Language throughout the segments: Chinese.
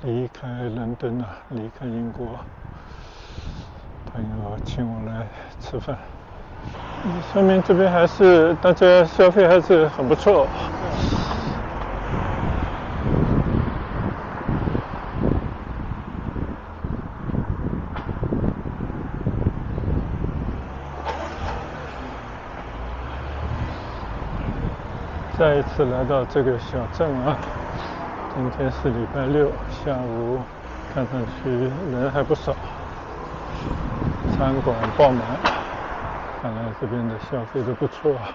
离开伦敦了，离开英国，朋友请我来吃饭，说明这边还是大家消费还是很不错。再一次来到这个小镇啊，今天是礼拜六下午，看上去人还不少，餐馆爆满，看来这边的消费都不错啊。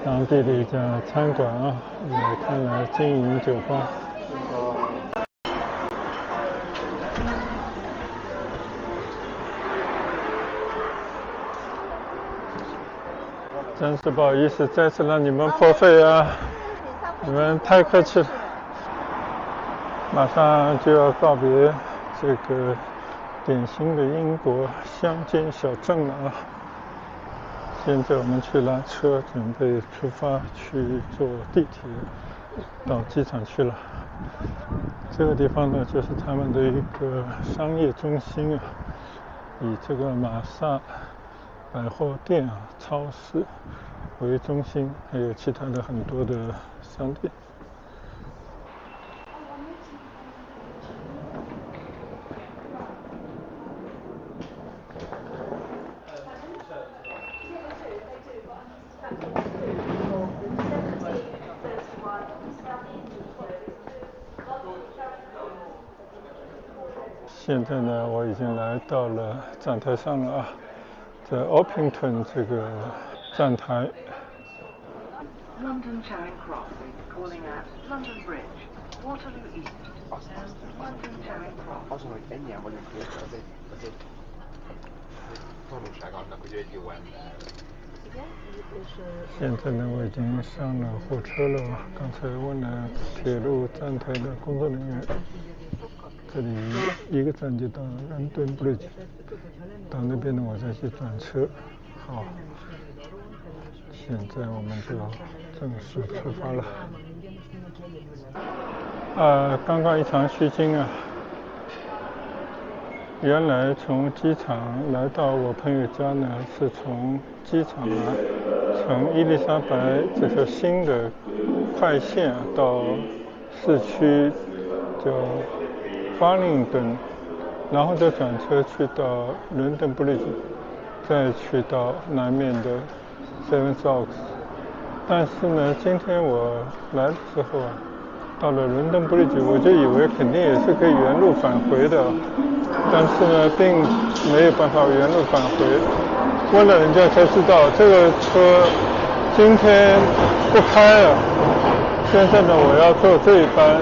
当地的一家餐馆啊，也看来经营酒吧。真是不好意思，再次让你们破费啊！你们太客气了。马上就要告别这个典型的英国乡间小镇了啊！现在我们去拉车，准备出发去坐地铁到机场去了。这个地方呢，就是他们的一个商业中心啊，以这个玛莎百货店啊、超市为中心，还有其他的很多的商店。现在呢，我已经来到了站台上了啊，在 Orpington 这个站台。London Charing Cross calling at London Bridge, Waterloo East. London Charing Cross. Azon, hogy ennyien vagyunk érte, az egy tanulság annak, hogy egy jó ember. 现在呢，我已经上了火车了。刚才问了铁路站台的工作人员，这里一个站就到London Bridge， 到那边呢我再去转车。好，现在我们就正式出发了。刚刚一场虚惊啊！原来从机场来到我朋友家呢，是从机场啊，从伊丽莎白这条新的快线到市区叫Farringdon，然后再转车去到伦敦 Bridge， 再去到南面的 Sevenoaks。但是呢，今天我来的时候啊，到了伦敦 Bridge， 我就以为肯定也是可以原路返回的。但是呢，并没有办法原路返回。问了人家才知道，这个车今天不开了。现在呢，我要坐这一班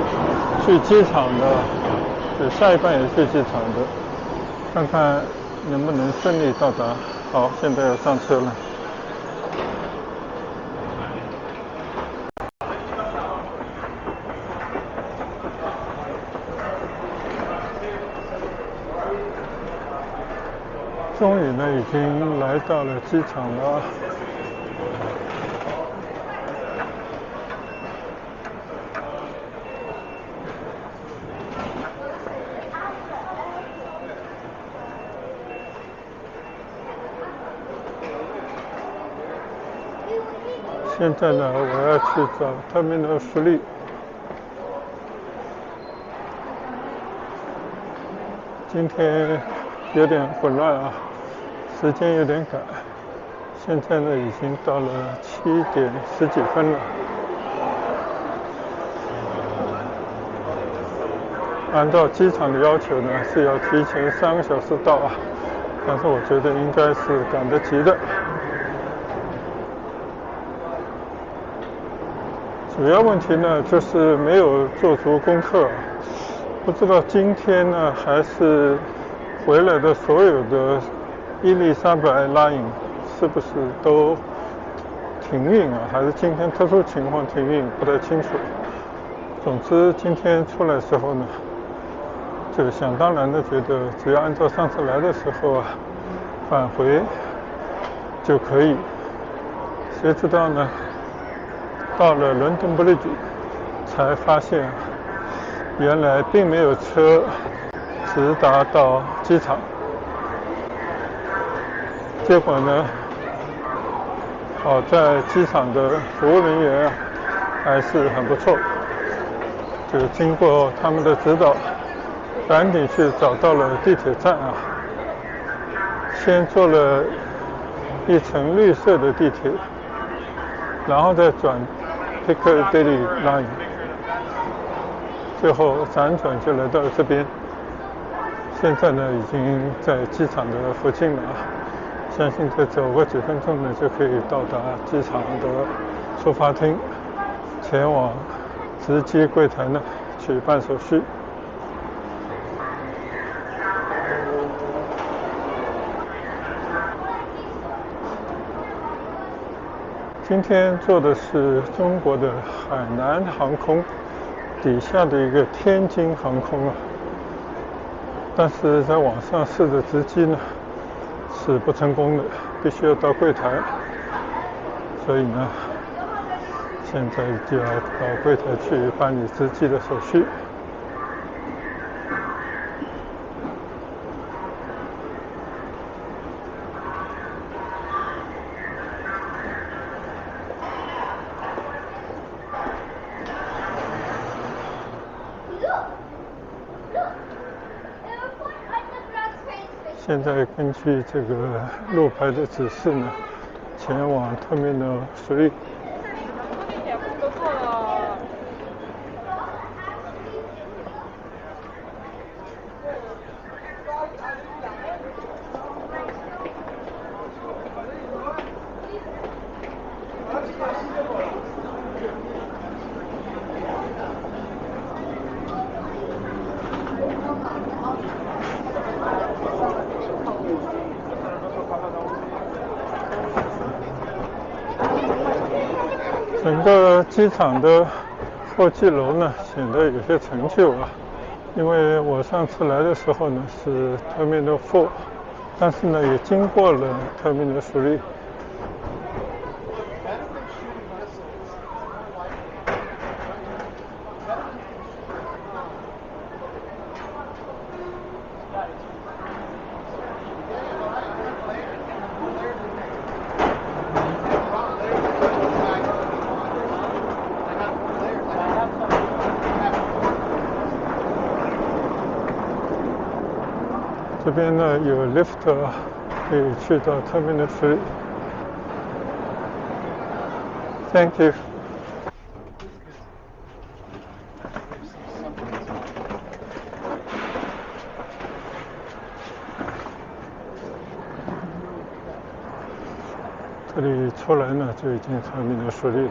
去机场的，下一班也去机场的，看看能不能顺利到达。好，现在要上车了。终于呢，已经来到了机场了。现在呢，我要去找Terminal 3。今天有点混乱啊，时间有点赶，现在呢已经到了7点10几分了。按照机场的要求呢是要提前3个小时到啊，但是我觉得应该是赶得及的。主要问题呢就是没有做足功课，不知道今天呢还是回来的所有的伊丽莎白 line 是不是都停运啊，还是今天特殊情况停运，不太清楚。总之今天出来的时候呢，就想当然的觉得只要按照上次来的时候啊返回就可以，谁知道呢到了伦敦 Bridge 才发现原来并没有车直达到机场。结果呢好在机场的服务人员还是很不错，就经过他们的指导赶紧去找到了地铁站啊，先坐了一层绿色的地铁，然后再转 Piccadilly line， 最后辗转就来到了这边。现在呢已经在机场的附近了，相信再走个几分钟呢就可以到达机场的出发厅，前往值机柜台呢去办手续。今天坐的是中国的海南航空底下的一个天津航空啊，但是在网上试的值机呢是不成功的，必须要到柜台，所以呢现在就要到柜台去办理值机的手续。现在根据这个路牌的指示呢，前往Terminal 3。整个机场的候机楼呢显得有些陈旧啊，因为我上次来的时候呢是 Terminal 4，但是呢也经过了 Terminal 3。这边呢有 lift 可以去到 Terminal 3。Thank you。这里出来呢就已经Terminal 3了，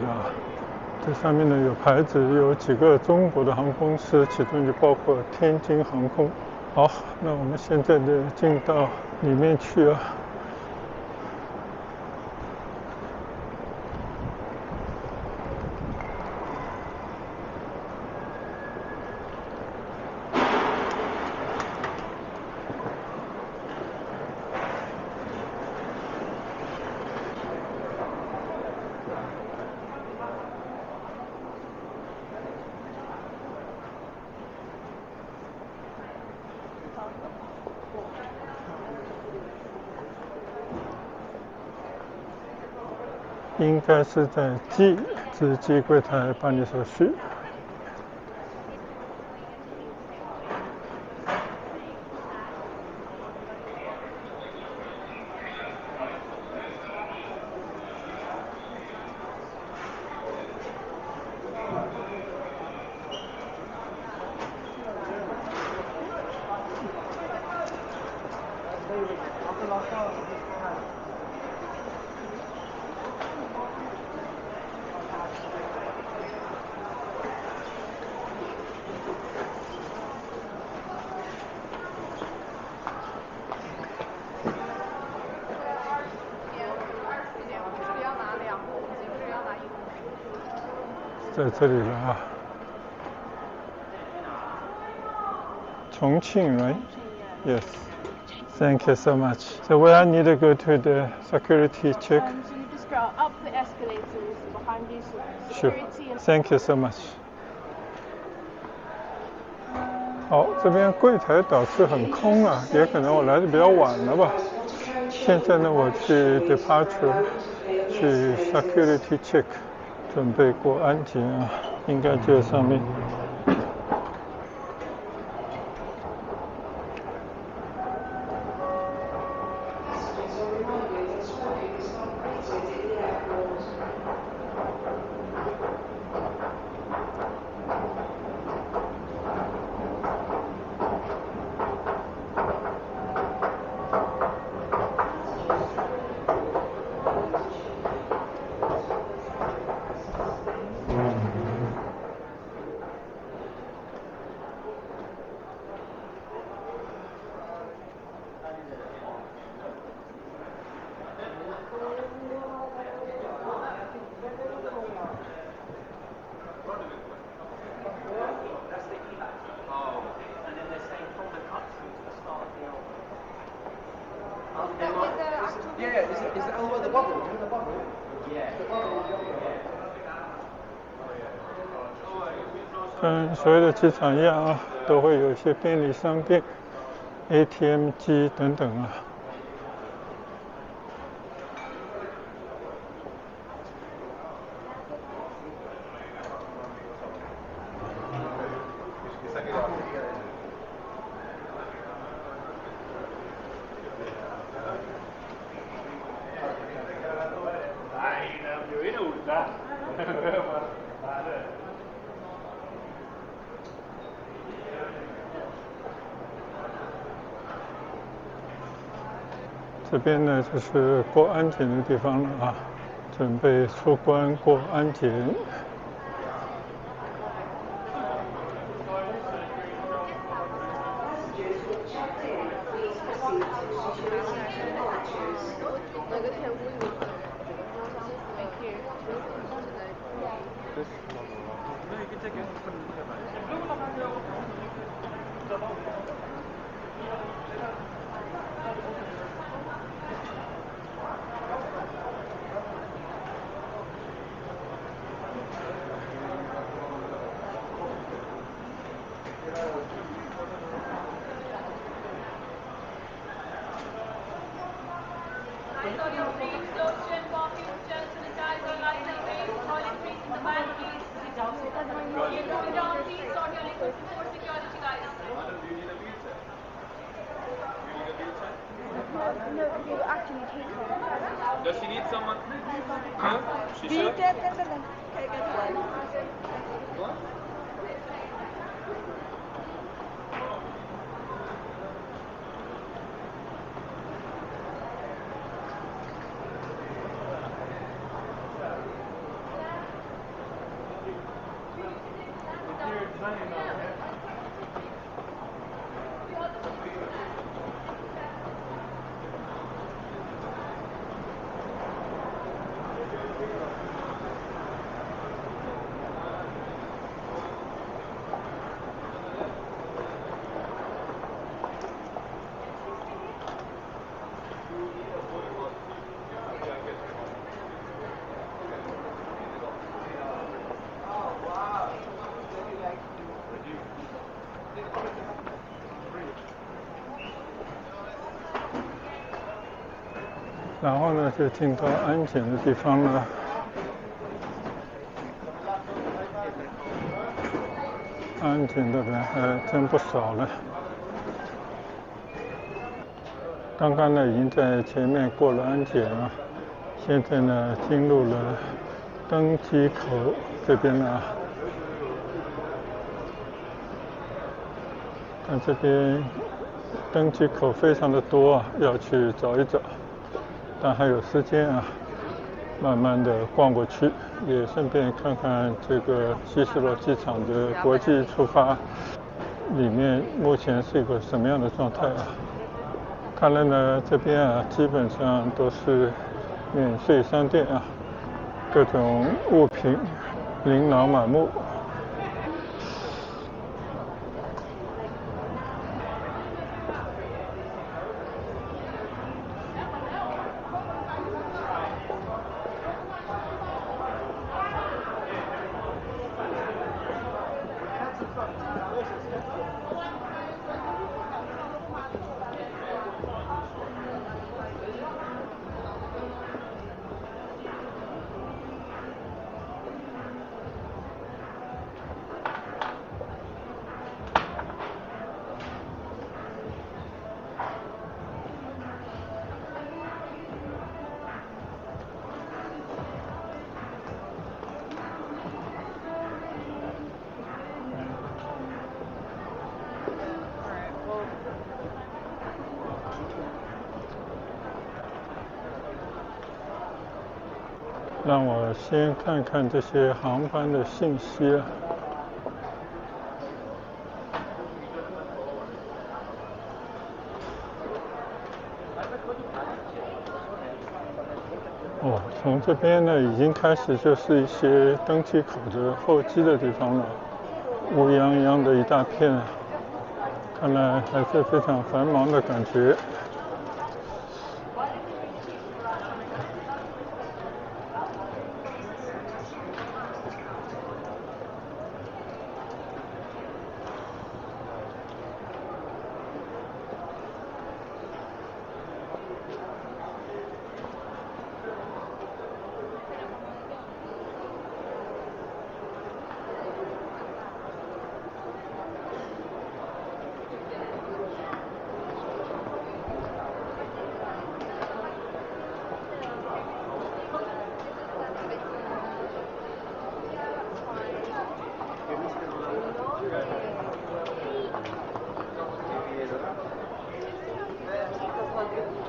这上面呢有牌子，有几个中国的航空公司，其中就包括天津航空。好，那我们现在呢进到里面去啊。应该是在值机柜台办理手续。在这里了啊。重庆 right? Yes. Thank you so much. So where I need to go to the security check? So you just go up the escalators behind these Sure. security and Thank you so much. 好，这边柜台倒是很空啊，也可能我来的比较晚了吧。现在呢，我去 departure， 去 security check， 准备过安检啊，应该就在上面。Yeah, is that over the bubble? You know the bubble? Yeah. The bubble. 跟所有的机场一样啊，都会有一些便利商店、ATM 机等等啊。这边呢就是过安检的地方了啊，准备出关过安检。Does she need someone? Huh? She should? What? 然后呢，就进到安检的地方了。安检的人还真不少了。刚刚呢，已经在前面过了安检了，现在呢，进入了登机口这边了。看这边登机口非常的多啊，要去找一找。但还有时间啊，慢慢的逛过去，也顺便看看这个希斯罗机场的国际出发里面目前是一个什么样的状态啊？看来呢，这边啊基本上都是免税商店啊，各种物品琳琅满目。让我先看看这些航班的信息。哦，从这边呢已经开始就是一些登机口的候机的地方了，乌泱泱的一大片，看来还是非常繁忙的感觉。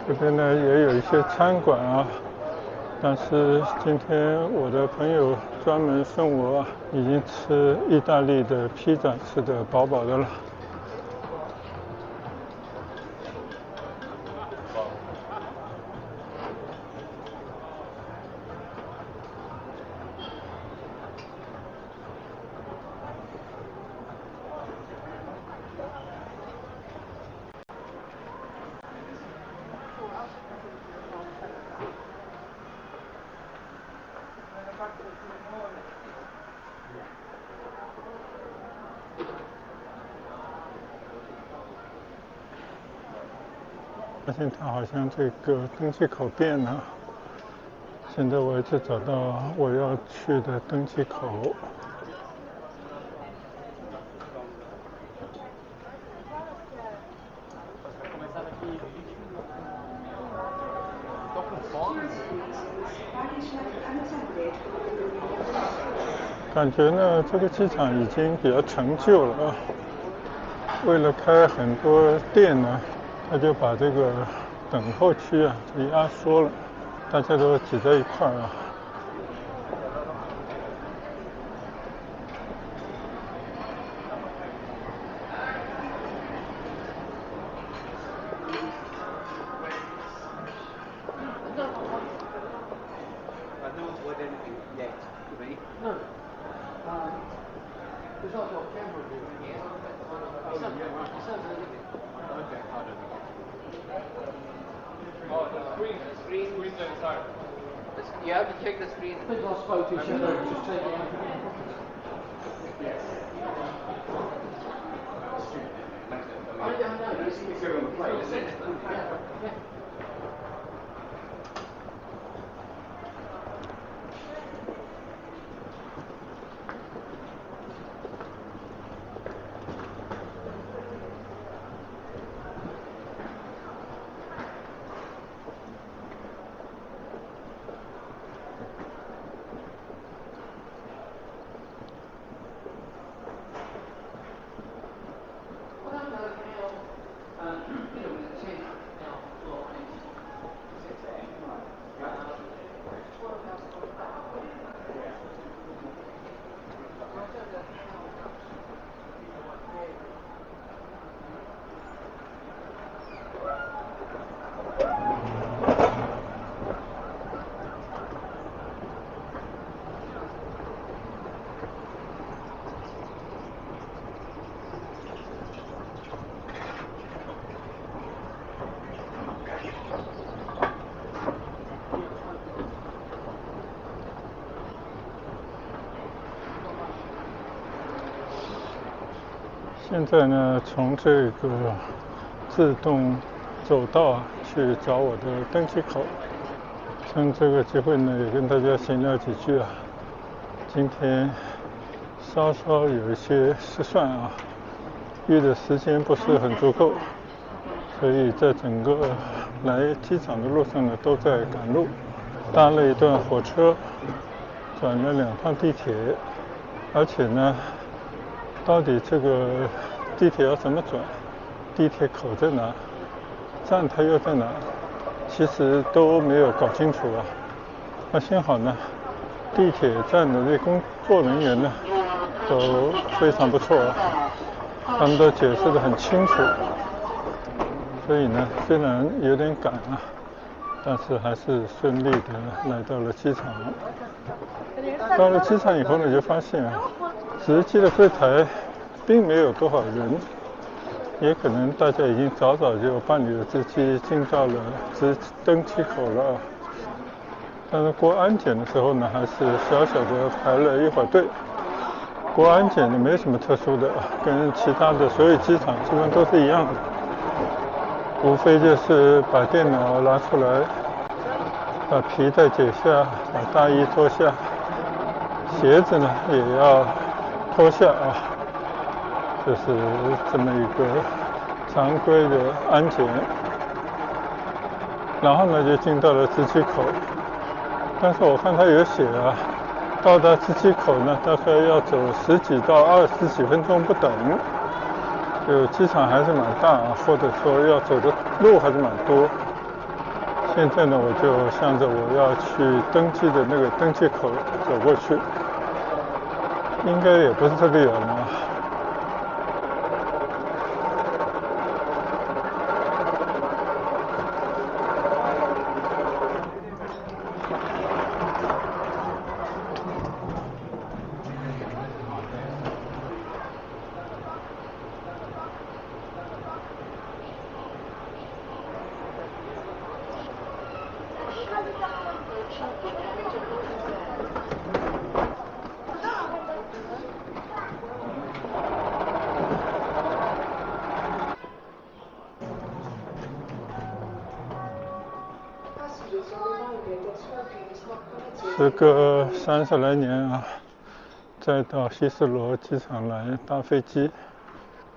这边呢也有一些餐馆啊，但是今天我的朋友专门送我已经吃意大利的披萨，吃得饱饱的了。发现它好像这个登机口变了，现在我一直找到我要去的登机口。感觉呢，这个机场已经比较陈旧了啊。为了开很多店呢，他就把这个等候区啊给压缩了，大家都挤在一块儿啊。You have to check the screen. I think I spoke to you, said just take it out again. Yes. I know, it's on the plate. Yeah. 现在呢，从这个自动走道去找我的登机口。趁这个机会呢，也跟大家闲聊几句啊。今天稍稍有一些失算啊，预的时间不是很足够，所以在整个来机场的路上呢，都在赶路，搭了一段火车，转了2趟地铁，而且呢，到底这个地铁要怎么转，地铁口在哪，站台又在哪，其实都没有搞清楚啊。那幸好呢，地铁站的这工作人员呢都非常不错啊，他们都解释得很清楚。所以呢，虽然有点赶啊，但是还是顺利的来到了机场。到了机场以后呢，就发现啊，值机的柜台并没有多少人，也可能大家已经早早就办理了值机，进到了登机口了。但是过安检的时候呢，还是小小的排了一会儿队。过安检呢没什么特殊的，跟其他的所有机场基本都是一样的，无非就是把电脑拿出来，把皮带解下，把大衣脱下，鞋子呢也要脱下啊，就是这么一个常规的安检。然后呢就进到了值机口，但是我看他有写啊，到达值机口呢大概要走10几到20几分钟不等，就机场还是蛮大啊，或者说要走的路还是蛮多。现在呢我就向着我要去登机的那个登机口走过去，应该也不是特别远啊。时隔30来年啊，再到希斯罗机场来搭飞机，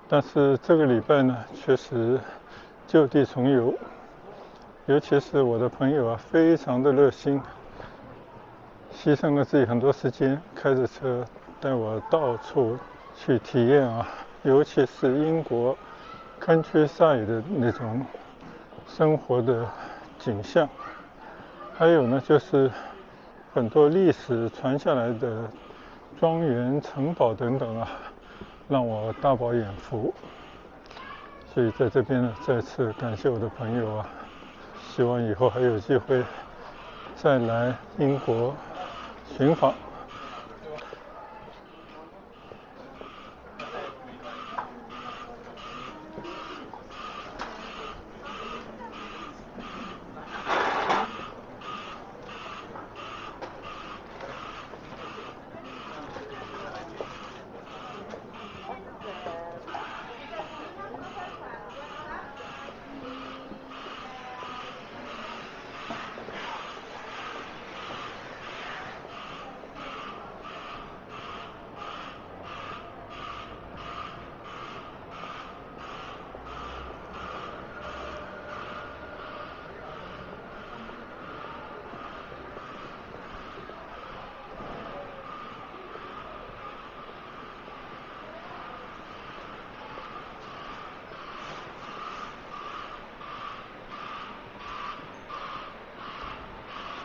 但是这个礼拜呢，确实就地重游。尤其是我的朋友啊，非常的热心，牺牲了自己很多时间，开着车带我到处去体验啊，尤其是英国countryside的那种生活的景象，还有呢就是很多历史传下来的庄园、城堡等等啊，让我大饱眼福。所以在这边呢，再次感谢我的朋友啊，希望以后还有机会再来英国寻访。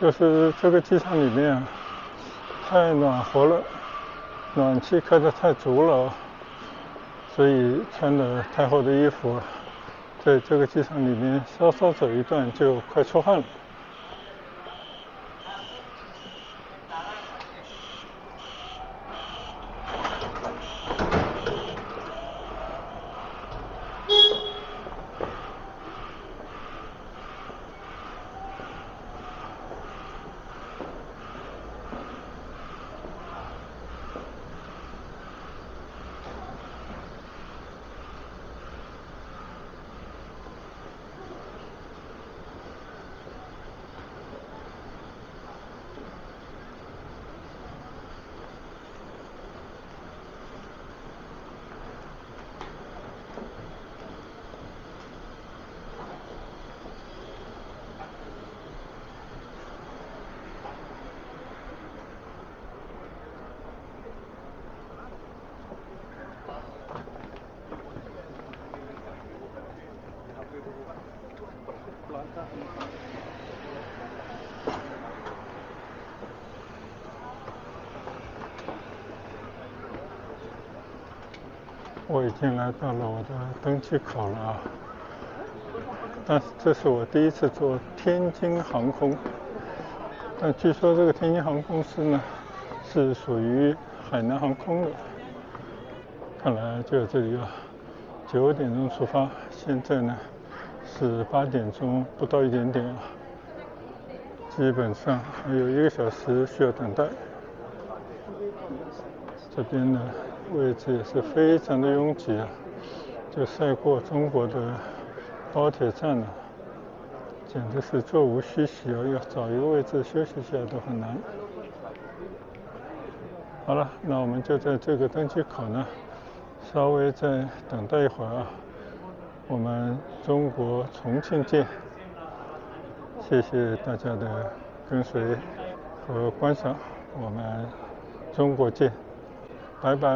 就是这个机场里面啊，太暖和了，暖气开得太足了，所以穿了太厚的衣服，在这个机场里面稍稍走一段就快出汗了。我已经来到了我的登机口了啊。但是这是我第一次坐天津航空，但据说这个天津航空公司呢是属于海南航空的。看来就这里9点钟出发，现在呢是8点钟不到一点点啊，基本上还有1个小时需要等待。这边呢位置也是非常的拥挤啊，就赛过中国的高铁站了，简直是座无虚席啊，要找一个位置休息一下都很难。好了，那我们就在这个登机口呢稍微再等待一会儿啊，我们中国重庆见。谢谢大家的跟随和观赏，我们中国见，拜拜。